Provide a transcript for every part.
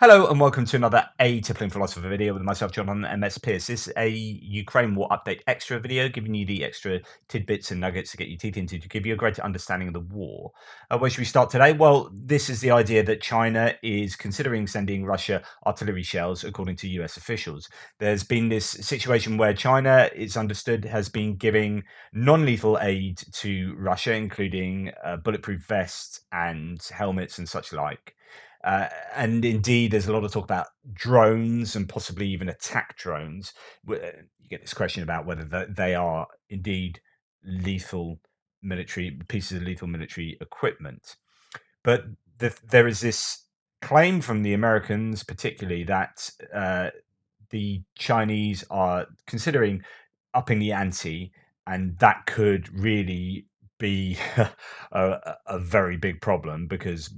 Hello and welcome to another Tippling Philosopher video with myself, John, on MS Pierce. This is a Ukraine War Update extra video, giving you the extra tidbits and nuggets to get your teeth into to give you a greater understanding of the war. Where should we start today? Well, this is the idea that China is considering sending Russia artillery shells, according to US officials. There's been this situation where China, it's understood, has been giving non-lethal aid to Russia, including bulletproof vests and helmets and such like. And indeed, there's a lot of talk about drones and possibly even attack drones. You get this question about whether they are indeed lethal military pieces of lethal military equipment. But there is this claim from the Americans, particularly, that the Chinese are considering upping the ante, and that could really be a very big problem because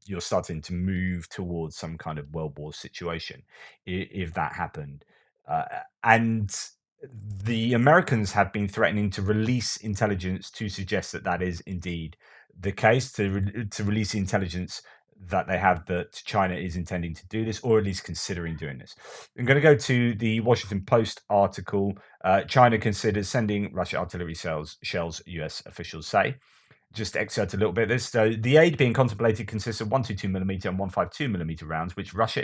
you're starting to move towards some kind of world war situation if that happened. Uh, and the Americans have been threatening to release intelligence to suggest that that is indeed the case, to release the intelligence that they have that China is intending to do this, or at least considering doing this. I'm going to go to the Washington Post article. China considers sending Russia artillery shells, US officials say. Just to excerpt a little bit of this. So the aid being contemplated consists of 122mm and 152mm rounds, which Russia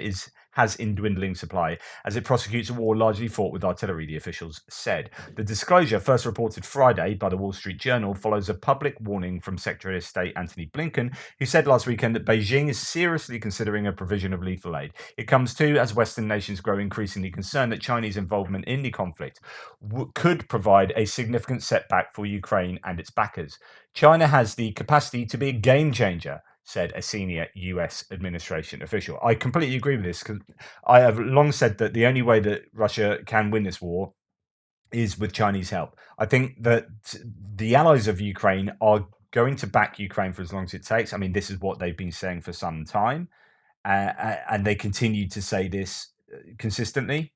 has in dwindling supply as it prosecutes a war largely fought with artillery, the officials said. The disclosure, first reported Friday by the Wall Street Journal, follows a public warning from Secretary of State Antony Blinken, who said last weekend that Beijing is seriously considering a provision of lethal aid. It comes too as Western nations grow increasingly concerned that Chinese involvement in the conflict could provide a significant setback for Ukraine and its backers. China has the capacity to be a game changer, said a senior US administration official. I completely agree with this because I have long said that the only way that Russia can win this war is with Chinese help. I think that the allies of Ukraine are going to back Ukraine for as long as it takes. I mean, this is what they've been saying for some time, and they continue to say this consistently.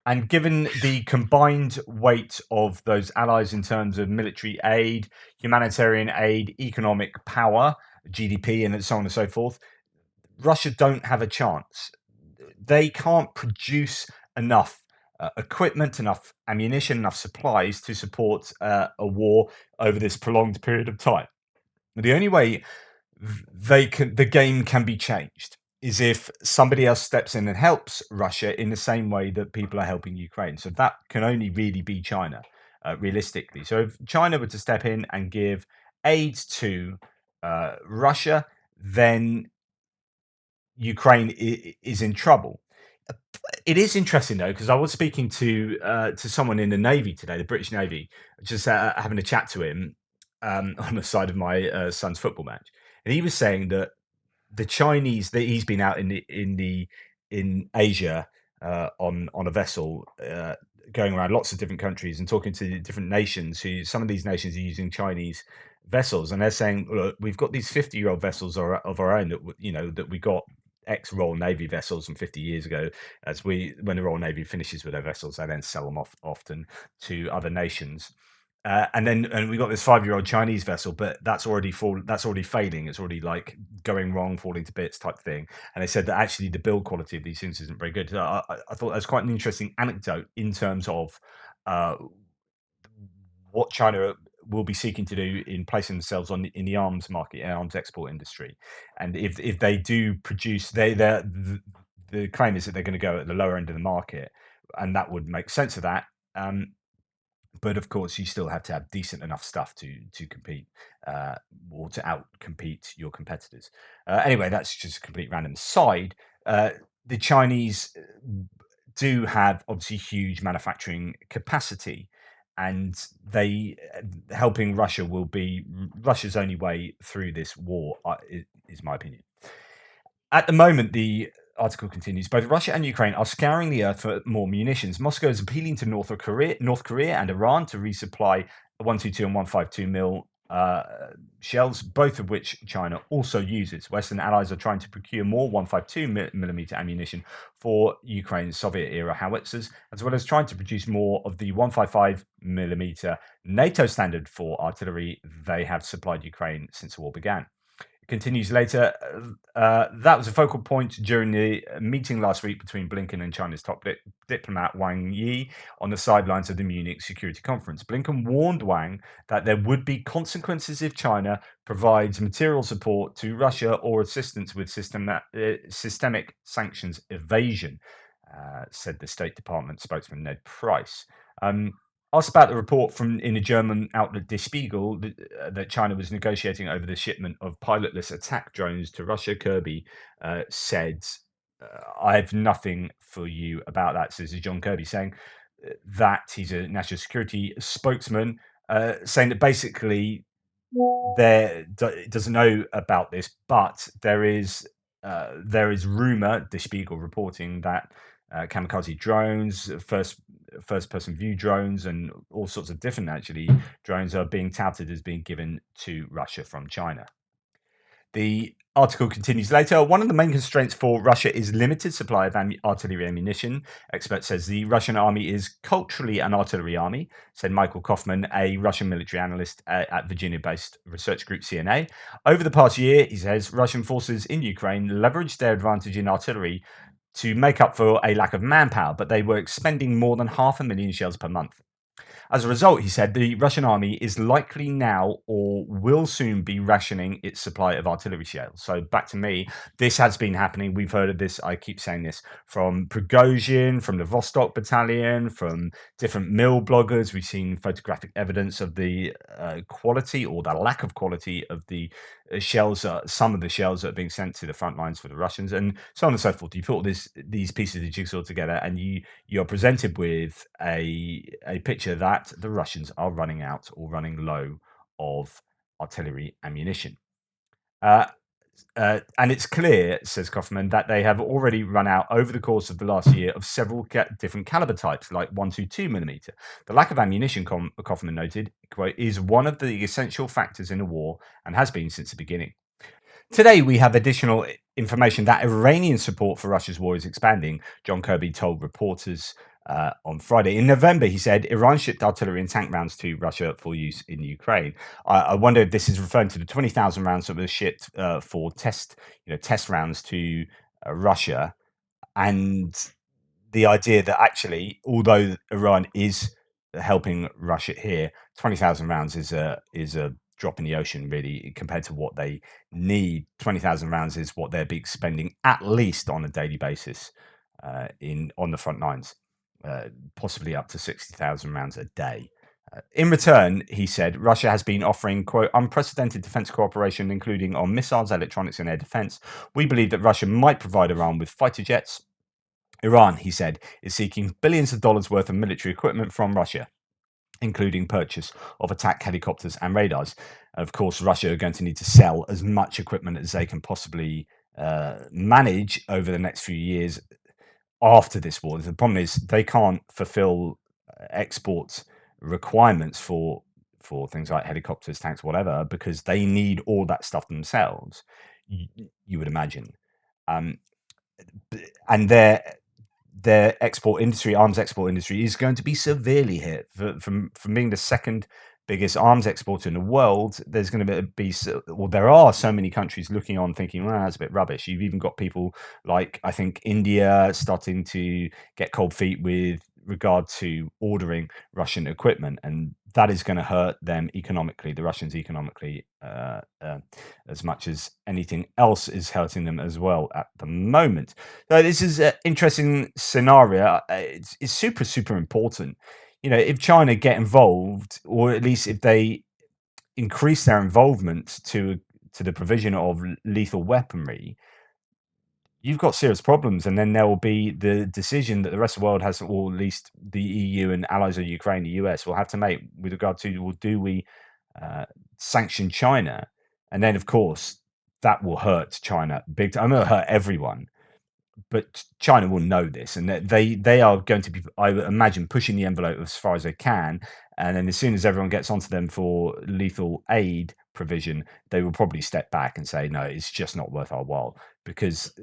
And given the combined weight of those allies in terms of military aid, humanitarian aid, economic power, GDP, and so on and so forth, Russia don't have a chance. They can't produce enough equipment, enough ammunition, enough supplies to support a war over this prolonged period of time. The only way the game can be changed is if somebody else steps in and helps Russia in the same way that people are helping Ukraine. So that can only really be China, realistically. So if China were to step in and give aid to Russia, then Ukraine is in trouble. It is interesting though, because I was speaking to someone in the Navy today, the British Navy, just having a chat to him on the side of my son's football match, and he was saying that the Chinese that he's been out in Asia on a vessel, going around lots of different countries and talking to different nations. Who some of these nations are using Chinese vessels, and they're saying, "Look, we've got these 50-year-old vessels of our own that that we got." Ex-Royal Navy vessels from 50 years ago. When the Royal Navy finishes with their vessels, they then sell them off often to other nations. And we got this 5-year-old Chinese vessel, but that's already failing. It's already like going wrong, falling to bits type thing. And they said that actually the build quality of these things isn't very good. So I thought that was quite an interesting anecdote in terms of uh, what China will be seeking to do in placing themselves in the arms market, arms export industry. And if they do produce, the claim is that they're going to go at the lower end of the market, and that would make sense of that. But of course, you still have to have decent enough stuff to compete or to outcompete your competitors. Anyway, that's just a complete random side. The Chinese do have obviously huge manufacturing capacity, and they helping Russia will be Russia's only way through this war, is my opinion. At the moment, the article continues, both Russia and Ukraine are scouring the earth for more munitions. Moscow is appealing to North Korea and Iran to resupply 122 and 152 mil shells, both of which China also uses. Western allies are trying to procure more 152mm ammunition for Ukraine's Soviet-era howitzers, as well as trying to produce more of the 155mm NATO standard for artillery they have supplied Ukraine since the war began. Continues later. That was a focal point during the meeting last week between Blinken and China's top diplomat Wang Yi on the sidelines of the Munich Security Conference. Blinken warned Wang that there would be consequences if China provides material support to Russia or assistance with systemic sanctions evasion, said the State Department spokesman Ned Price. Asked about the report from in the German outlet Die Spiegel that China was negotiating over the shipment of pilotless attack drones to Russia, Kirby said, "I have nothing for you about that," says John Kirby, saying that he's a national security spokesman, saying that basically doesn't know about this, but there is rumor, Der Spiegel reporting that kamikaze drones, first person view drones, and all sorts of different actually drones are being touted as being given to Russia from China. The article continues later. One of the main constraints for Russia is limited supply of artillery ammunition. Expert says the Russian army is culturally an artillery army, said Michael Kaufman, a Russian military analyst at Virginia-based research group CNA. Over the past year, he says, Russian forces in Ukraine leveraged their advantage in artillery to make up for a lack of manpower, but they were expending more than 500,000 shells per month. As a result, he said, the Russian army is likely now or will soon be rationing its supply of artillery shells. So back to me, this has been happening. We've heard of this. I keep saying this from Prigozhin, from the Vostok Battalion, from different mill bloggers. We've seen photographic evidence of the quality or the lack of quality of the shells, some of the shells that are being sent to the front lines for the Russians, and so on and so forth. You put all these pieces of jigsaw together, and you're presented with a picture that the Russians are running out or running low of artillery ammunition. And it's clear, says Kaufman, that they have already run out over the course of the last year of several different caliber types, like 122 millimeter. The lack of ammunition, Kaufman noted, quote, is one of the essential factors in the war and has been since the beginning. Today, we have additional information that Iranian support for Russia's war is expanding, John Kirby told reporters on Friday. In November, he said Iran shipped artillery and tank rounds to Russia for use in Ukraine. I wonder if this is referring to the 20,000 rounds that were shipped for test rounds to Russia, and the idea that actually, although Iran is helping Russia here, 20,000 rounds is a drop in the ocean, really, compared to what they need. 20,000 rounds is what they're spending at least on a daily basis on the front lines, possibly up to 60,000 rounds a day. In return, he said, Russia has been offering, quote, unprecedented defense cooperation, including on missiles, electronics, and air defense. We believe that Russia might provide Iran with fighter jets. Iran, he said, is seeking billions of dollars worth of military equipment from Russia, including purchase of attack helicopters and radars. Of course, Russia are going to need to sell as much equipment as they can possibly manage over the next few years after this war. The problem is they can't fulfill export requirements for things like helicopters, tanks, whatever, because they need all that stuff themselves. You would imagine, and their export industry, arms export industry, is going to be severely hit from being the second biggest arms exporter in the world. There's going to be there are so many countries looking on thinking, well, that's a bit rubbish. You've even got people like, I think, India starting to get cold feet with regard to ordering Russian equipment, and that is going to hurt them economically, the Russians economically, as much as anything else is hurting them as well at the moment. So this is an interesting scenario. It's super, super important. If China get involved, or at least if they increase their involvement to the provision of lethal weaponry, you've got serious problems. And then there will be the decision that the rest of the world has, or at least the EU and allies of Ukraine, the US, will have to make with regard to, well, do we sanction China? And then, of course, that will hurt China big time. It'll hurt everyone. But China will know this, and that they are going to be, I would imagine, pushing the envelope as far as they can. And then as soon as everyone gets onto them for lethal aid provision, they will probably step back and say, no, it's just not worth our while. Because,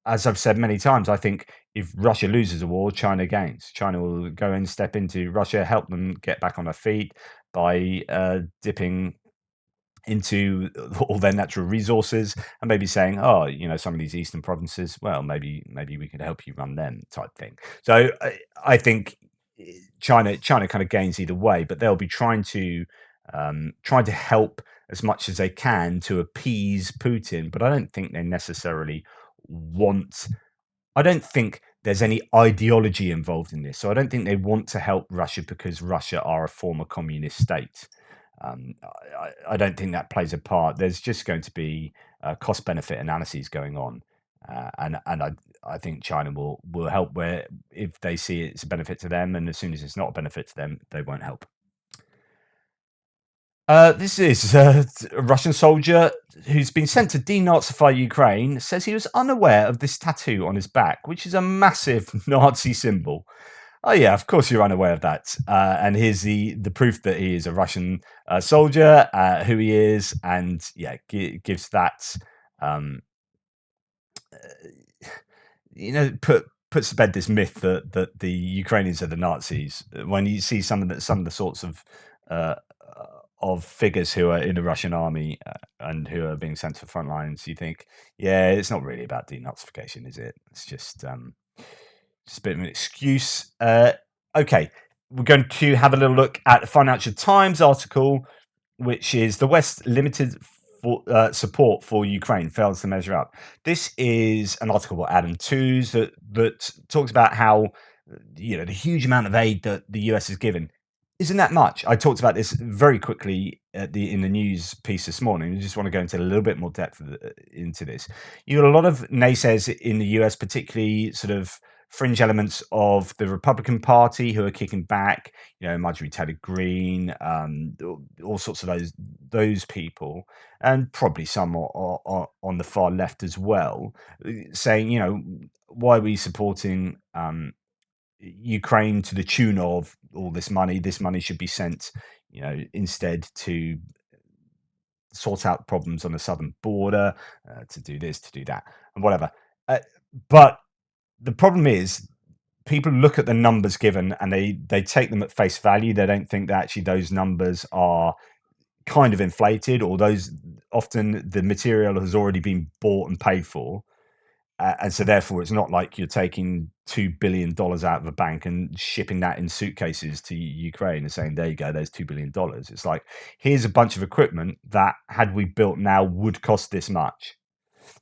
as I've said many times, I think if Russia loses a war, China gains. China will go and step into Russia, help them get back on their feet by dipping into all their natural resources and maybe saying, oh, some of these eastern provinces, well, maybe we could help you run them type thing. So I think China kind of gains either way, but they'll be trying to help as much as they can to appease Putin. But I don't think they necessarily want. I don't think there's any ideology involved in this. So I don't think they want to help Russia because Russia are a former communist state. I don't think that plays a part. There's just going to be cost benefit analyses going on, and I think China will help where if they see it's a benefit to them, and as soon as it's not a benefit to them, they won't help. This is a Russian soldier who's been sent to denazify Ukraine. Says he was unaware of this tattoo on his back, which is a massive Nazi symbol. Oh yeah, of course you're unaware of that. And here's the proof that he is a Russian soldier, who he is, and yeah, gives that um, puts to bed this myth that the Ukrainians are the Nazis. When you see some of the sorts of figures who are in the Russian army and who are being sent to the front lines, you think, yeah, it's not really about denazification, is it? It's just a bit of an excuse. Okay, we're going to have a little look at the Financial Times article, which is the West limited support for Ukraine fails to measure up. This is an article by Adam Tooze that talks about how the huge amount of aid that the US has given isn't that much. I talked about this very quickly in the news piece this morning. I just want to go into a little bit more depth into this. You got a lot of naysayers in the US, particularly sort of fringe elements of the Republican Party who are kicking back. Marjorie Taylor Greene, all sorts of those people, and probably some on the far left as well, saying, why are we supporting Ukraine to the tune of all this money? This money should be sent, instead to sort out problems on the southern border, to do this, to do that, and whatever. But the problem is, people look at the numbers given and they take them at face value. They don't think that actually those numbers are kind of inflated, or those often the material has already been bought and paid for. And so therefore it's not like you're taking $2 billion out of a bank and shipping that in suitcases to Ukraine and saying, there you go, there's $2 billion. It's like, here's a bunch of equipment that, had we built now, would cost this much.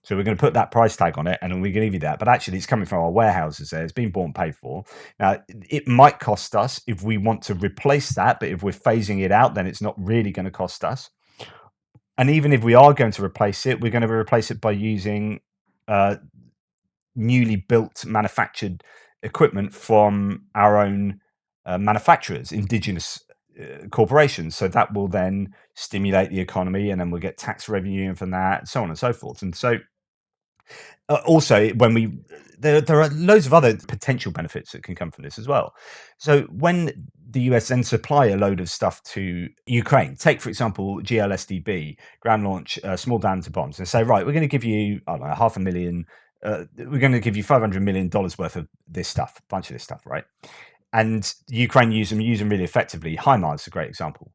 So we're going to put that price tag on it, and we're going to give you that. But actually, it's coming from our warehouses there. It's been bought and paid for. Now, it might cost us if we want to replace that, but if we're phasing it out, then it's not really going to cost us. And even if we are going to replace it, we're going to replace it by using newly built manufactured equipment from our own manufacturers, indigenous corporations. So that will then stimulate the economy, and then we'll get tax revenue from that, and so on and so forth. And so also, when there are loads of other potential benefits that can come from this as well. So when the US then supply a load of stuff to Ukraine, take for example GLSDB, ground launch small diameter bombs, and say, right, we're going to give you, I don't know, $500,000. We're going to give you $500 million worth of this stuff, a bunch of this stuff, right? And Ukraine use them really effectively. HIMARS is a great example.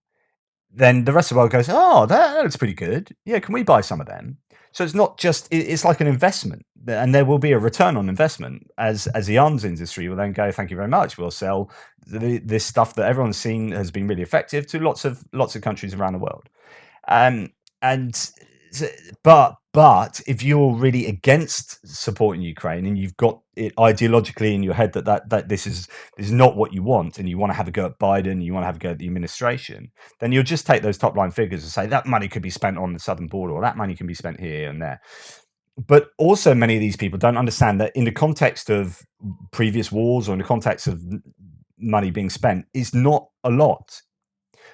Then the rest of the world goes, oh, that looks pretty good. Yeah, can we buy some of them? So it's not just, it's like an investment, and there will be a return on investment as the arms industry will then go, thank you very much. We'll sell this stuff that everyone's seen has been really effective to lots of countries around the world. But if you're really against supporting Ukraine and you've got it ideologically in your head that this is not what you want, and you want to have a go at Biden, you want to have a go at the administration, then you'll just take those top line figures and say that money could be spent on the southern border, or that money can be spent here and there. But also, many of these people don't understand that in the context of previous wars, or in the context of money being spent, is not a lot.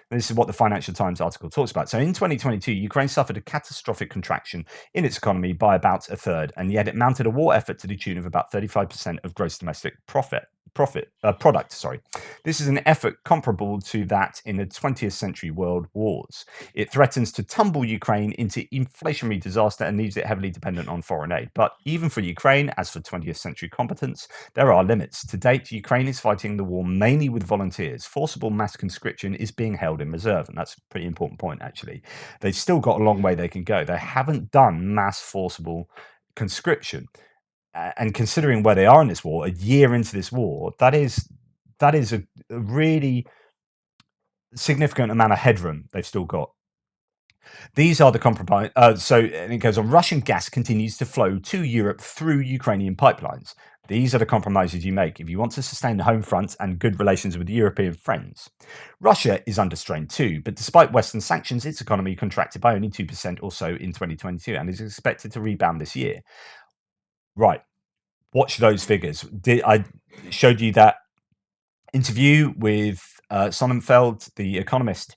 And this is what the Financial Times article talks about. So in 2022, Ukraine suffered a catastrophic contraction in its economy by about a third, and yet it mounted a war effort to the tune of about 35% of gross domestic product. Sorry, this is an effort comparable to that in the 20th century world wars. It threatens to tumble Ukraine into inflationary disaster and leaves it heavily dependent on foreign aid. But even for Ukraine, as for 20th century competence, there are limits. To date, Ukraine is fighting the war mainly with volunteers. Forcible mass conscription is being held in reserve, and that's a pretty important point, actually. They've still got a long way they can go. They haven't done mass forcible conscription. And considering where they are in this war, a year into this war, that is a really significant amount of headroom they've still got. These are the compromise. And it goes on. Russian gas continues to flow to Europe through Ukrainian pipelines. These are the compromises you make if you want to sustain the home front and good relations with European friends. Russia is under strain too, but despite Western sanctions, its economy contracted by only 2% or so in 2022 and is expected to rebound this year. Right. Watch those figures. I showed you that interview with Sonnenfeld, the economist,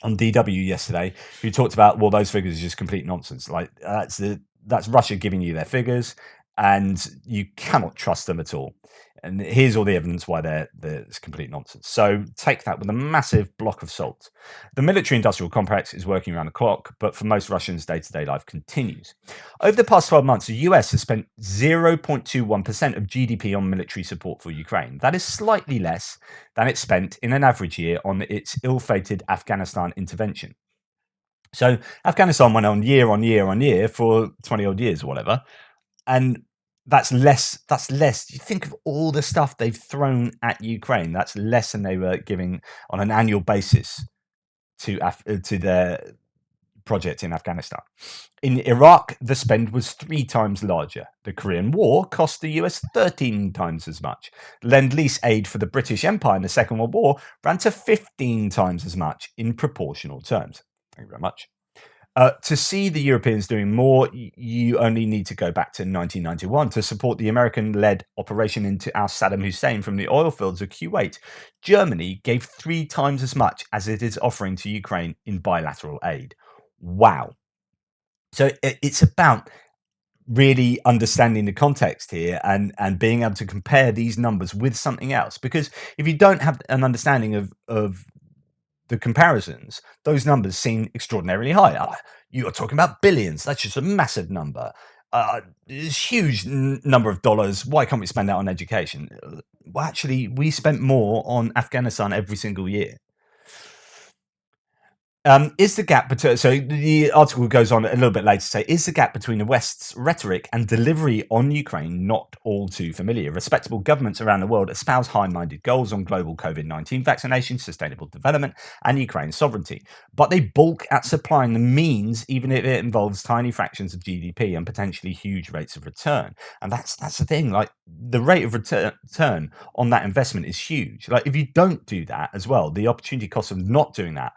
on DW yesterday, who talked about, well, those figures are just complete nonsense. Like that's Russia giving you their figures, and you cannot trust them at all. And here's all the evidence why it's complete nonsense. So take that with a massive block of salt. The military-industrial complex is working around the clock, but for most Russians, day-to-day life continues. Over the past 12 months, the US has spent 0.21% of GDP on military support for Ukraine. That is slightly less than it spent in an average year on its ill-fated Afghanistan intervention. So Afghanistan went on year on year on year for 20 odd years or whatever. And that's less. You think of all the stuff they've thrown at Ukraine. That's less than they were giving on an annual basis to their project in Afghanistan. In Iraq, the spend was 3 times larger. The Korean War cost the US 13 times as much. Lend-Lease aid for the British Empire in the Second World War ran to 15 times as much in proportional terms. Thank you very much. To see the Europeans doing more, you only need to go back to 1991 to support the American-led operation into Saddam Hussein from the oil fields of Kuwait. Germany gave 3 times as much as it is offering to Ukraine in bilateral aid. Wow. So it's about really understanding the context here and being able to compare these numbers with something else. Because if you don't have an understanding of the comparisons, those numbers seem extraordinarily high. You are talking about billions. That's just a massive number. It's a huge number of dollars. Why can't we spend that on education? Well, actually, we spent more on Afghanistan every single year. Is the gap between, so the article goes on a little bit later to say, is the gap between the West's rhetoric and delivery on Ukraine not all too familiar? Respectable governments around the world espouse high-minded goals on global COVID-19 vaccination, sustainable development, and Ukraine's sovereignty, but they balk at supplying the means, even if it involves tiny fractions of GDP and potentially huge rates of return. And that's the thing, like the rate of return on that investment is huge. Like if you don't do that as well, the opportunity cost of not doing that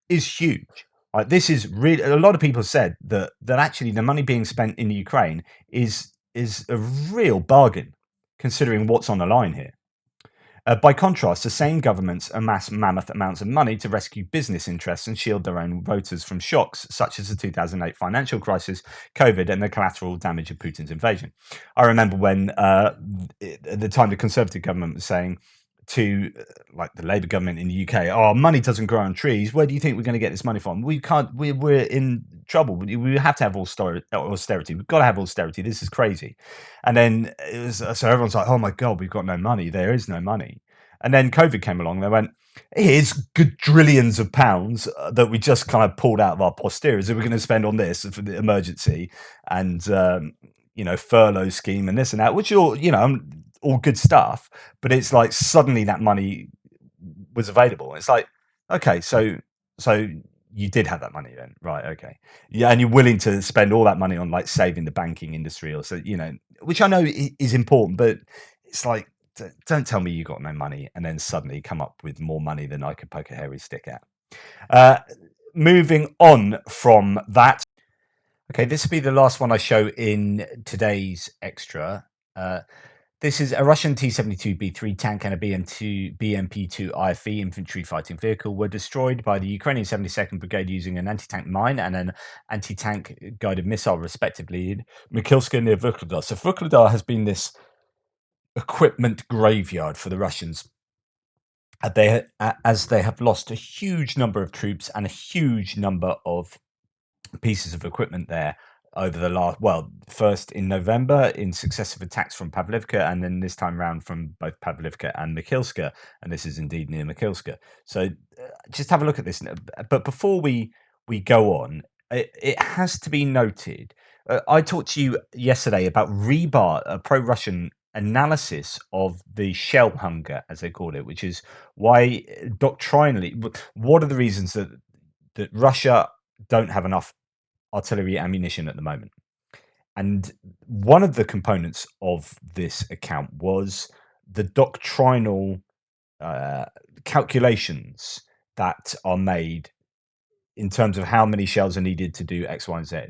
is huge. Like this is really, a lot of people have said that actually the money being spent in Ukraine is a real bargain considering what's on the line here. By contrast, the same governments amass mammoth amounts of money to rescue business interests and shield their own voters from shocks such as the 2008 financial crisis, COVID, and the collateral damage of Putin's invasion. I remember when at the time the Conservative government was saying to like the Labour government in the UK, oh, money doesn't grow on trees. Where do you think we're going to get this money from? We can't. We're in trouble. We have to have austerity. We've got to have austerity. This is crazy. And then it was, so everyone's like, oh my God, we've got no money. There is no money. And then COVID came along. They went, here's quadrillions of pounds that we just kind of pulled out of our posteriors that we're going to spend on this for the emergency and furlough scheme and this and that, which all good stuff, but it's like suddenly that money was available. It's like, okay, so you did have that money then, right? Okay, yeah, and you're willing to spend all that money on like saving the banking industry, or so, which I know is important, but it's like, don't tell me you got no money and then suddenly come up with more money than I could poke a hairy stick at. Moving on from that, okay, this will be the last one I show in today's extra. This is a Russian T-72B3 tank and a BMP-2 IFE infantry fighting vehicle were destroyed by the Ukrainian 72nd Brigade using an anti-tank mine and an anti-tank guided missile, respectively, in Mikilska near Vuhledar. So Vuhledar has been this equipment graveyard for the Russians. As they have lost a huge number of troops and a huge number of pieces of equipment there over the first in November in successive attacks from Pavlivka, and then this time round from both Pavlivka and Mikilska, and this is indeed near Mikilska. So just have a look at this. But before we go on, it has to be noted. I talked to you yesterday about Rebar, a pro-Russian analysis of the shell hunger, as they call it, which is why doctrinally, what are the reasons that Russia don't have enough artillery ammunition at the moment. And one of the components of this account was the doctrinal uh, calculations that are made in terms of how many shells are needed to do X, Y, and Z.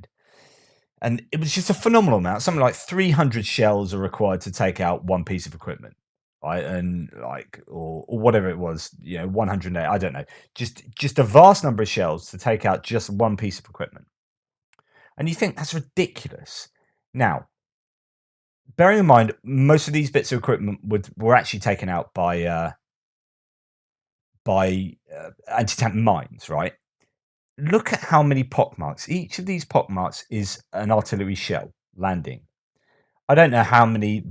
And it was just a phenomenal amount. Something like 300 shells are required to take out one piece of equipment, right? And or whatever it was, 108. I don't know. Just a vast number of shells to take out just one piece of equipment. And you think that's ridiculous. Now, bearing in mind, most of these bits of equipment were actually taken out by anti-tank mines, right? Look at how many pockmarks. Each of these pockmarks is an artillery shell landing. I don't know how many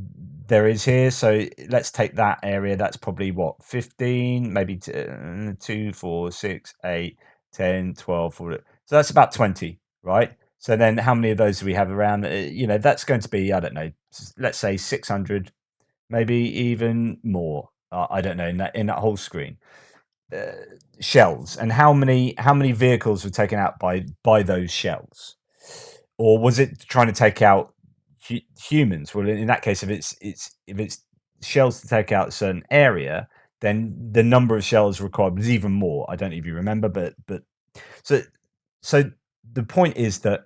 there is here, so let's take that area. That's probably what, 15, maybe 2, 4, 6, 8, 10, 12, 14. So that's about 20, right? So then how many of those do we have around? That's going to be, I don't know, let's say 600, maybe even more. I don't know, in that whole screen. Uh, Shells, and how many vehicles were taken out by those shells, or was it trying to take out humans? Well, in that case, if it's shells to take out a certain area, then the number of shells required was even more. I don't know if you remember, but so so the point is that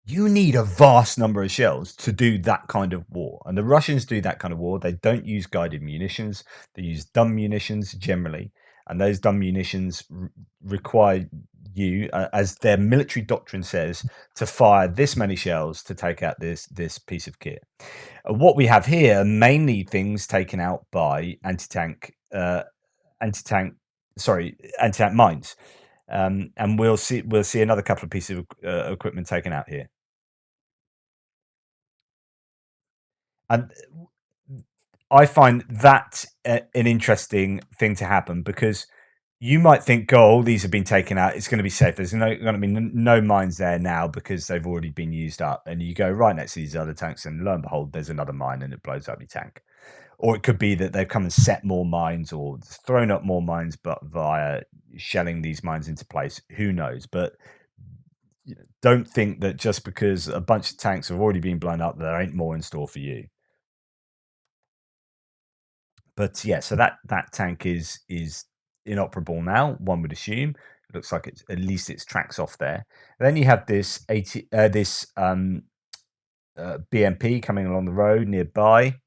you need a vast number of shells to do that kind of war. And the Russians do that kind of war. They don't use guided munitions, they use dumb munitions generally. And those dumb munitions require you, as their military doctrine says, to fire this many shells to take out this piece of kit. What we have here are mainly things taken out by anti-tank, anti-tank mines. And we'll see another couple of pieces of equipment taken out here. And I find that an interesting thing to happen, because you might think, "Oh, all these have been taken out. It's going to be safe. There's going to be no mines there now because they've already been used up." And you go right next to these other tanks, and lo and behold, there's another mine, and it blows up your tank. Or it could be that they've come and set more mines or thrown up more mines, but via shelling these mines into place. Who knows? But don't think that just because a bunch of tanks have already been blown up, there ain't more in store for you. But yeah, so that tank is inoperable now. One would assume. It looks like it's at least its tracks off there. And then you have this BMP coming along the road nearby,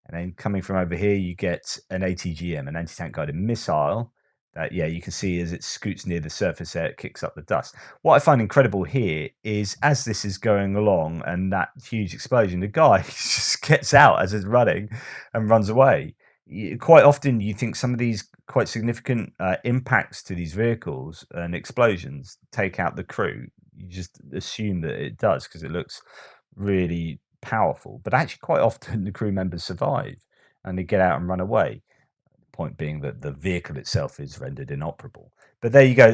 and then coming from over here, you get an ATGM, an anti-tank guided missile. That, yeah, you can see as it scoots near the surface there, it kicks up the dust. What I find incredible here is, as this is going along and that huge explosion, the guy just gets out as it's running and runs away. Quite often, you think some of these quite significant impacts to these vehicles and explosions take out the crew. You just assume that it does because it looks really powerful. But actually, quite often, the crew members survive and they get out and run away. Point being that the vehicle itself is rendered inoperable. But there you go,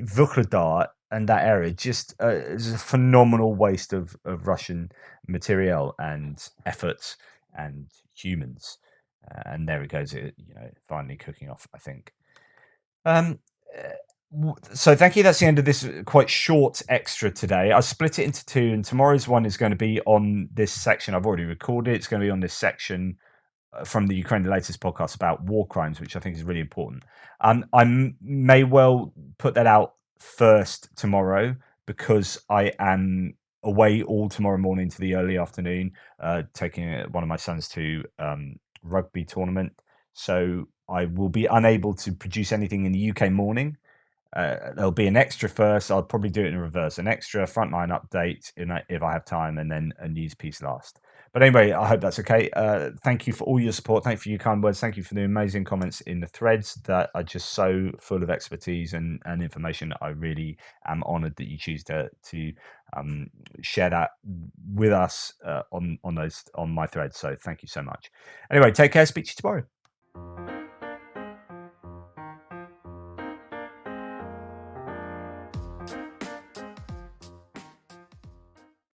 Vuhledar and that area just is a phenomenal waste of Russian materiel and efforts and humans. And there it goes, finally cooking off, I think. Um, so thank you. That's the end of this quite short extra today. I split it into two, and tomorrow's one is going to be on this section. I've already recorded it. It's going to be on this section from the Ukraine the Latest podcast about war crimes, which I think is really important. May well put that out first tomorrow, because I am away all tomorrow morning to the early afternoon, taking one of my sons to rugby tournament. So I will be unable to produce anything in the UK morning. There'll be an extra first. I'll probably do it in reverse. An extra frontline update if I have time, and then a news piece last. But anyway, I hope that's okay. Thank you for all your support. Thank you for your kind words. Thank you for the amazing comments in the threads that are just so full of expertise and information. I really am honoured that you choose to share that with us on my threads. So thank you so much. Anyway, take care. Speak to you tomorrow.